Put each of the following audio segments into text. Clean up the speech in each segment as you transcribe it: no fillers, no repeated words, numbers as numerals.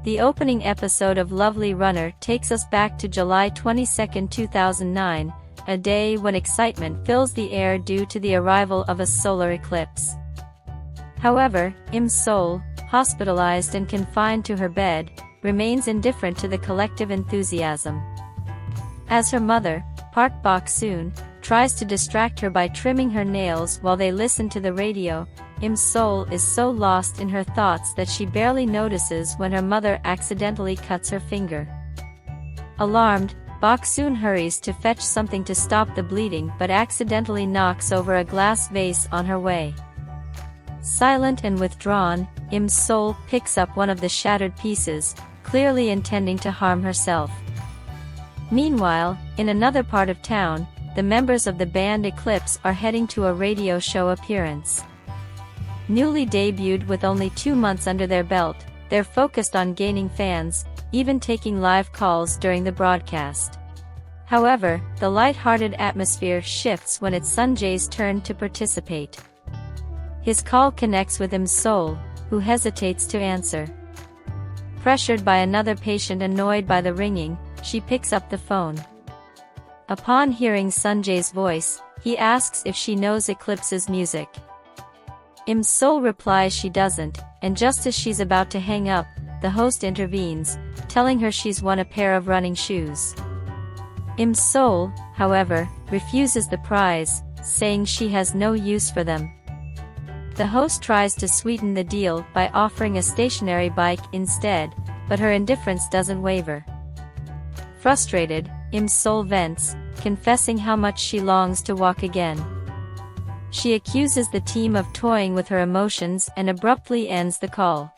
The opening episode of Lovely Runner takes us back to July 22, 2009, a day when excitement fills the air due to the arrival of a solar eclipse. However, Im Sol, hospitalized and confined to her bed, remains indifferent to the collective enthusiasm. As her mother, Park Bok-soon, tries to distract her by trimming her nails while they listen to the radio, Im Sol is so lost in her thoughts that she barely notices when her mother accidentally cuts her finger. Alarmed, Bok-soon hurries to fetch something to stop the bleeding but accidentally knocks over a glass vase on her way. Silent and withdrawn, Im Sol picks up one of the shattered pieces, clearly intending to harm herself. Meanwhile, in another part of town, the members of the band Eclipse are heading to a radio show appearance. Newly debuted with only 2 months under their belt, they're focused on gaining fans, even taking live calls during the broadcast. However, the light-hearted atmosphere shifts when it's Seon-Jae's turn to participate. His call connects with Im Sol, who hesitates to answer. Pressured by another patient annoyed by the ringing, she picks up the phone. Upon hearing Seon-Jae's voice, he asks if she knows Eclipse's music. Im Sol replies she doesn't, and just as she's about to hang up, the host intervenes, telling her she's won a pair of running shoes. Im Sol, however, refuses the prize, saying she has no use for them. The host tries to sweeten the deal by offering a stationary bike instead, but her indifference doesn't waver. Frustrated, Im Sol vents, confessing how much she longs to walk again. She accuses the team of toying with her emotions and abruptly ends the call.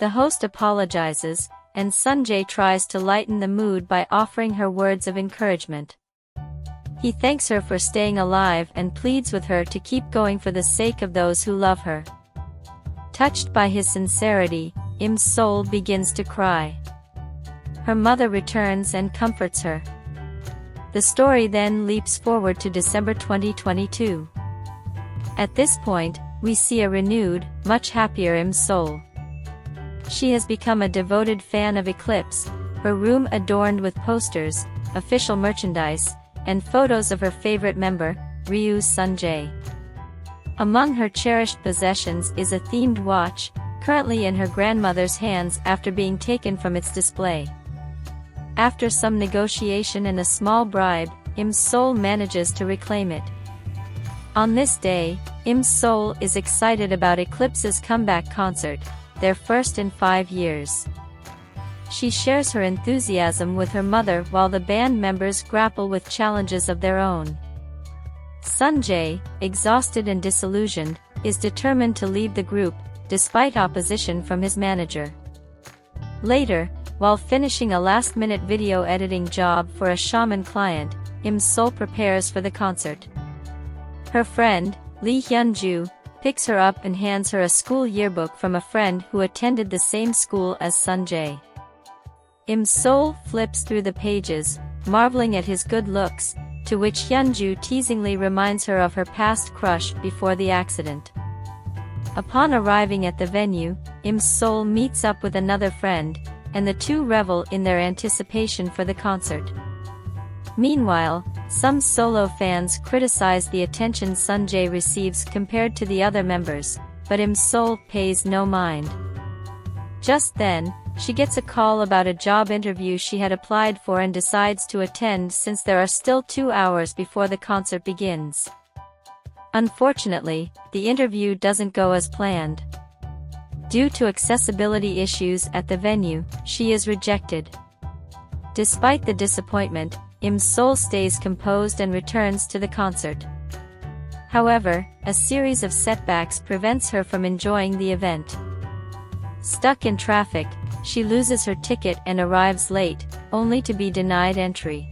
The host apologizes, and Seon-Jae tries to lighten the mood by offering her words of encouragement. He thanks her for staying alive and pleads with her to keep going for the sake of those who love her. Touched by his sincerity, Im Sol begins to cry. Her mother returns and comforts her. The story then leaps forward to December 2022. At this point, we see a renewed, much happier Im Sol. She has become a devoted fan of Eclipse, her room adorned with posters, official merchandise, and photos of her favorite member, Ryu Seon-Jae. Among her cherished possessions is a themed watch, currently in her grandmother's hands after being taken from its display. After some negotiation and a small bribe, Im Sol manages to reclaim it. On this day, Im Sol is excited about Eclipse's comeback concert, their first in 5 years. She shares her enthusiasm with her mother while the band members grapple with challenges of their own. Seon-Jae, exhausted and disillusioned, is determined to leave the group, despite opposition from his manager. Later, while finishing a last-minute video editing job for a shaman client, Im Sol prepares for the concert. Her friend, Lee Hyun-ju, picks her up and hands her a school yearbook from a friend who attended the same school as Seon-Jae. Im Sol flips through the pages, marveling at his good looks, to which Hyun-ju teasingly reminds her of her past crush before the accident. Upon arriving at the venue, Im Sol meets up with another friend, and the two revel in their anticipation for the concert. Meanwhile, some solo fans criticize the attention Seon-Jae receives compared to the other members, but Im Sol pays no mind. Just then, she gets a call about a job interview she had applied for and decides to attend since there are still 2 hours before the concert begins. Unfortunately, the interview doesn't go as planned. Due to accessibility issues at the venue, she is rejected. Despite the disappointment, Im Sol stays composed and returns to the concert. However, a series of setbacks prevents her from enjoying the event. Stuck in traffic, she loses her ticket and arrives late, only to be denied entry.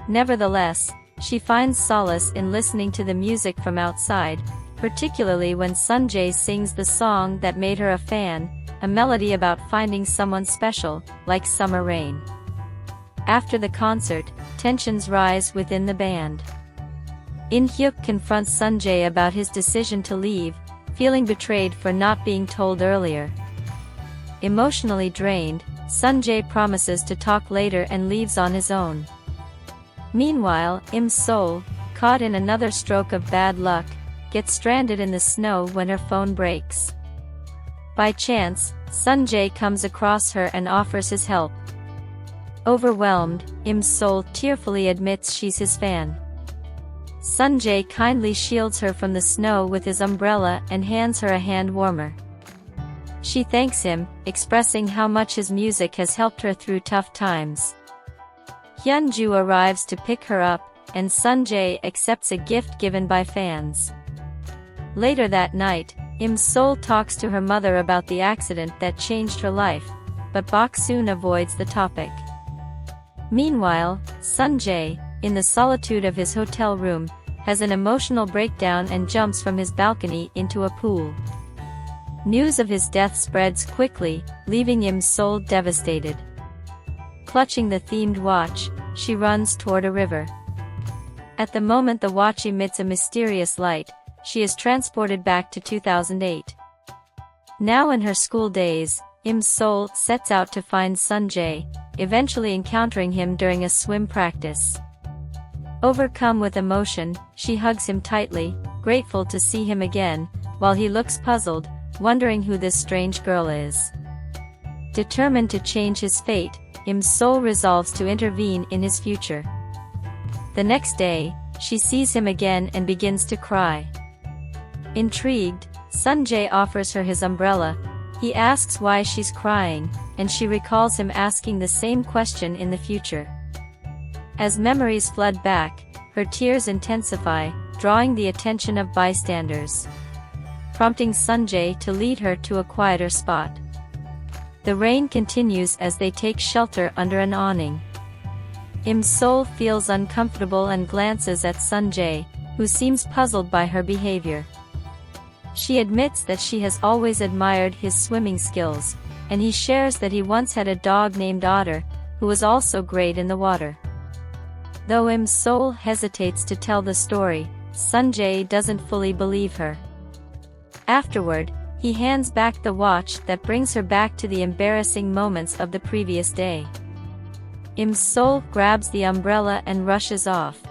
Nevertheless, she finds solace in listening to the music from outside, particularly when Seon-Jae sings the song that made her a fan, a melody about finding someone special, like summer rain. After the concert, tensions rise within the band. In-hyuk confronts Seon-Jae about his decision to leave, feeling betrayed for not being told earlier. Emotionally drained, Seon-Jae promises to talk later and leaves on his own. Meanwhile, Im-sol, caught in another stroke of bad luck, gets stranded in the snow when her phone breaks. By chance, Seon-Jae comes across her and offers his help. Overwhelmed, Im-sol tearfully admits she's his fan. Seon-Jae kindly shields her from the snow with his umbrella and hands her a hand warmer. She thanks him, expressing how much his music has helped her through tough times. Hyun-ju arrives to pick her up, and Seon-Jae accepts a gift given by fans. Later that night, Im-sol talks to her mother about the accident that changed her life, but Bok-soon avoids the topic. Meanwhile, Seon-Jae, in the solitude of his hotel room, has an emotional breakdown and jumps from his balcony into a pool. News of his death spreads quickly, leaving Im-sol devastated. Clutching the themed watch, she runs toward a river. At the moment the watch emits a mysterious light, she is transported back to 2008. Now in her school days, Im-sol sets out to find Seon-Jae, eventually encountering him during a swim practice. Overcome with emotion, she hugs him tightly, grateful to see him again, while he looks puzzled, wondering who this strange girl is. Determined to change his fate, Im-sol resolves to intervene in his future. The next day, she sees him again and begins to cry. Intrigued, Seon-Jae offers her his umbrella. He asks why she's crying, and she recalls him asking the same question in the future. As memories flood back, her tears intensify, drawing the attention of bystanders, prompting Seon-Jae to lead her to a quieter spot. The rain continues as they take shelter under an awning. Im-sol feels uncomfortable and glances at Seon-Jae, who seems puzzled by her behavior. She admits that she has always admired his swimming skills, and he shares that he once had a dog named Otter, who was also great in the water. Though Im-sol hesitates to tell the story, Seon-Jae doesn't fully believe her. Afterward, he hands back the watch that brings her back to the embarrassing moments of the previous day. Im-sol grabs the umbrella and rushes off.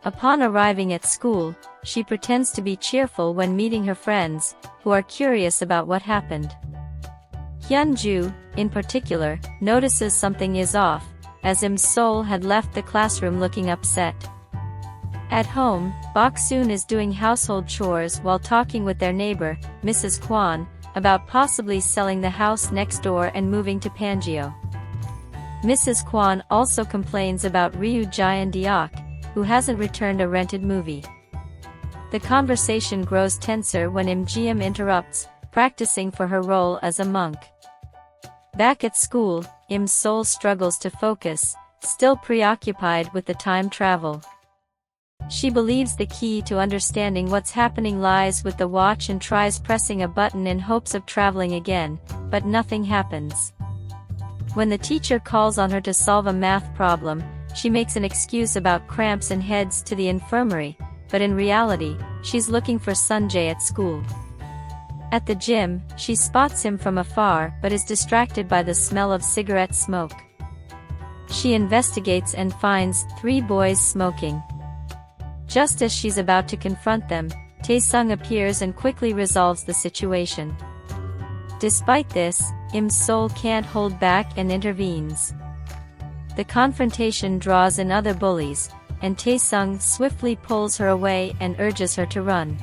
Upon arriving at school, she pretends to be cheerful when meeting her friends, who are curious about what happened. Hyun-ju, in particular, notices something is off, as Im-sol had left the classroom looking upset. At home, Bok-soon is doing household chores while talking with their neighbor, Mrs. Kwon, about possibly selling the house next door and moving to Pangeo. Mrs. Kwon also complains about Ryu Seon-Jae, who hasn't returned a rented movie. The conversation grows tenser when Im-jeom interrupts, practicing for her role as a monk. Back at school, Im-sol struggles to focus, still preoccupied with the time travel. She believes the key to understanding what's happening lies with the watch and tries pressing a button in hopes of traveling again, but nothing happens. When the teacher calls on her to solve a math problem, she makes an excuse about cramps and heads to the infirmary, but in reality, she's looking for Seon-Jae at school. At the gym, she spots him from afar but is distracted by the smell of cigarette smoke. She investigates and finds 3 boys smoking. Just as she's about to confront them, Tae-sung appears and quickly resolves the situation. Despite this, Im-sol can't hold back and intervenes. The confrontation draws in other bullies, and Tae-sung swiftly pulls her away and urges her to run.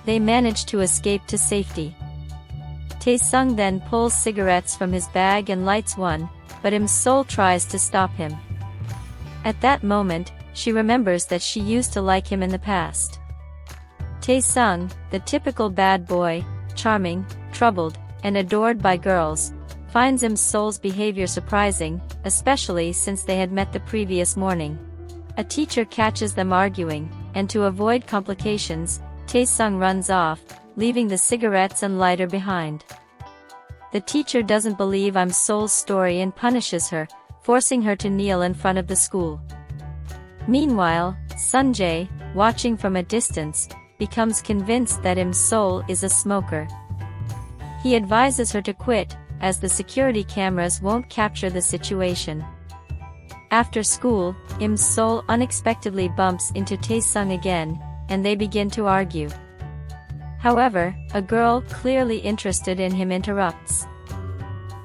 They manage to escape to safety. Tae-sung then pulls cigarettes from his bag and lights one, but Im-sol tries to stop him. At that moment, she remembers that she used to like him in the past. Tae-sung, the typical bad boy, charming, troubled, and adored by girls, finds Im-sol's behavior surprising, especially since they had met the previous morning. A teacher catches them arguing, and to avoid complications, Tae-sung runs off, leaving the cigarettes and lighter behind. The teacher doesn't believe Im-sol's story and punishes her, forcing her to kneel in front of the school. Meanwhile, Seon-Jae, watching from a distance, becomes convinced that Im-sol is a smoker. He advises her to quit, as the security cameras won't capture the situation. After school, Im-sol unexpectedly bumps into Tae-sung again, and they begin to argue. However, a girl clearly interested in him interrupts.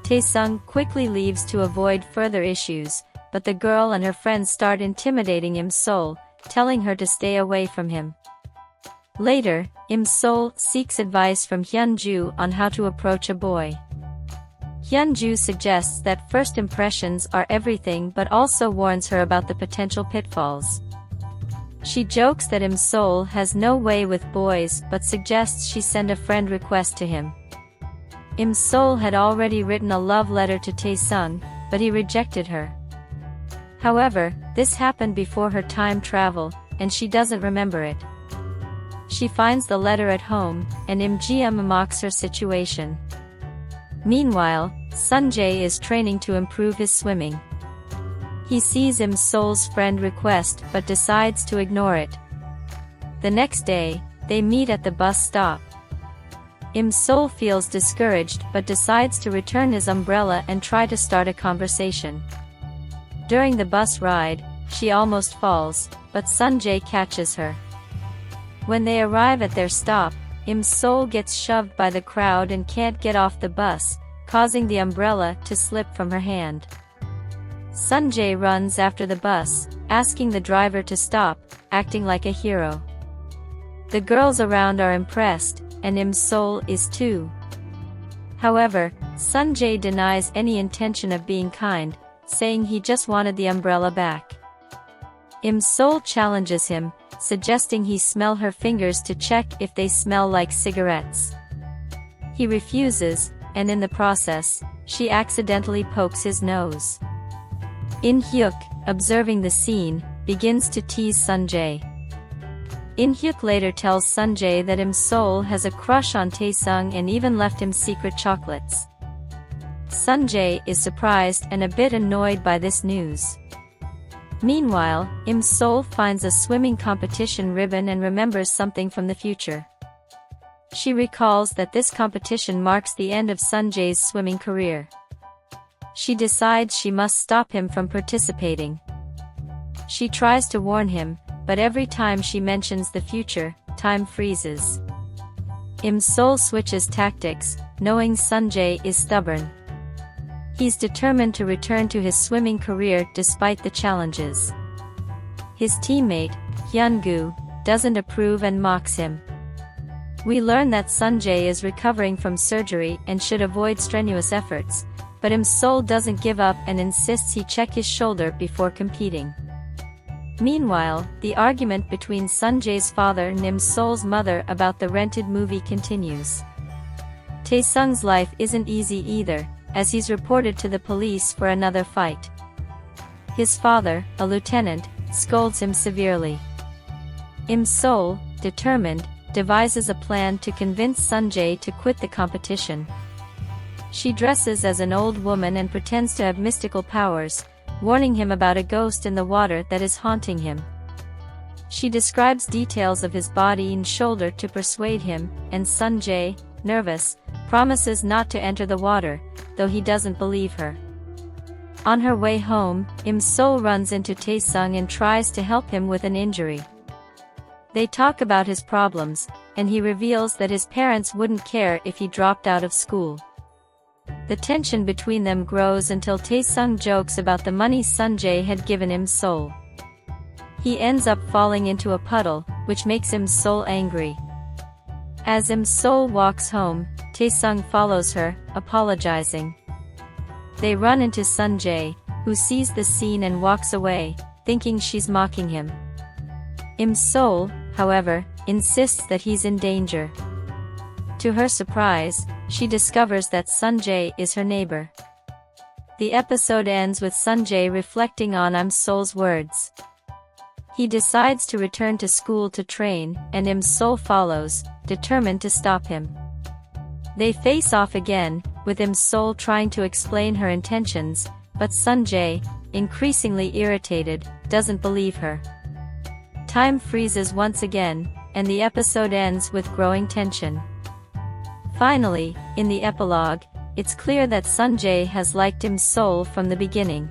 Tae-sung quickly leaves to avoid further issues, but the girl and her friends start intimidating Im-sol, telling her to stay away from him. Later, Im-sol seeks advice from Hyun-ju on how to approach a boy. Hyun-ju suggests that first impressions are everything but also warns her about the potential pitfalls. She jokes that Im-sol has no way with boys but suggests she send a friend request to him. Im-sol had already written a love letter to Tae-sung, but he rejected her. However, this happened before her time travel, and she doesn't remember it. She finds the letter at home, and Im-ji-um mocks her situation. Meanwhile, Seon-Jae is training to improve his swimming. He sees Im-sol's friend request but decides to ignore it. The next day, they meet at the bus stop. Im-sol feels discouraged but decides to return his umbrella and try to start a conversation. During the bus ride, she almost falls, but Seon-Jae catches her. When they arrive at their stop, Im-sol gets shoved by the crowd and can't get off the bus, causing the umbrella to slip from her hand. Seon-Jae runs after the bus, asking the driver to stop, acting like a hero. The girls around are impressed, and Im-sol is too. However, Seon-Jae denies any intention of being kind, saying he just wanted the umbrella back. Im-sol challenges him, suggesting he smell her fingers to check if they smell like cigarettes. He refuses, and in the process, she accidentally pokes his nose. In-hyuk, observing the scene, begins to tease Seon-Jae. In-hyuk later tells Seon-Jae that Im-sol has a crush on Tae-sung and even left him secret chocolates. Seon-Jae is surprised and a bit annoyed by this news. Meanwhile, Im-sol finds a swimming competition ribbon and remembers something from the future. She recalls that this competition marks the end of Seon-Jae's swimming career. She decides she must stop him from participating. She tries to warn him, but every time she mentions the future, time freezes. Im-sol switches tactics, knowing Seon-Jae is stubborn. He's determined to return to his swimming career despite the challenges. His teammate, Hyun-gu, doesn't approve and mocks him. We learn that Seon-Jae is recovering from surgery and should avoid strenuous efforts, but Im-sol doesn't give up and insists he check his shoulder before competing. Meanwhile, the argument between Seon-Jae's father and Im-sol's mother about the rented movie continues. Tae-sung's life isn't easy either, as he's reported to the police for another fight. His father, a lieutenant, scolds him severely. Im-sol, determined, devises a plan to convince Seon-Jae to quit the competition. She dresses as an old woman and pretends to have mystical powers, warning him about a ghost in the water that is haunting him. She describes details of his body and shoulder to persuade him, and Seon-Jae, nervous, promises not to enter the water, though he doesn't believe her. On her way home, Im-sol runs into Tae-sung and tries to help him with an injury. They talk about his problems, and he reveals that his parents wouldn't care if he dropped out of school. The tension between them grows until Tae-sung jokes about the money Seon-Jae had given Im-sol. He ends up falling into a puddle, which makes Im-sol angry. As Im-sol walks home, Tae-sung follows her, apologizing. They run into Seon-Jae, who sees the scene and walks away, thinking she's mocking him. Im-sol, however, insists that he's in danger. To her surprise, she discovers that Seon-Jae is her neighbor. The episode ends with Seon-Jae reflecting on Im-sol's words. He decides to return to school to train, and Im-sol follows, determined to stop him. They face off again, with Im-sol trying to explain her intentions, but Seon-Jae, increasingly irritated, doesn't believe her. Time freezes once again, and the episode ends with growing tension. Finally, in the epilogue, it's clear that Seon-Jae has liked him soul from the beginning.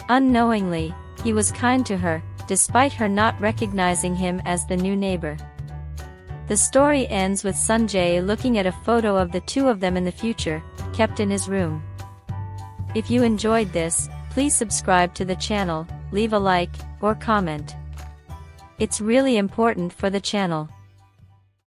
Unknowingly, he was kind to her, despite her not recognizing him as the new neighbor. The story ends with Seon-Jae looking at a photo of the two of them in the future, kept in his room. If you enjoyed this, please subscribe to the channel, leave a like, or comment. It's really important for the channel.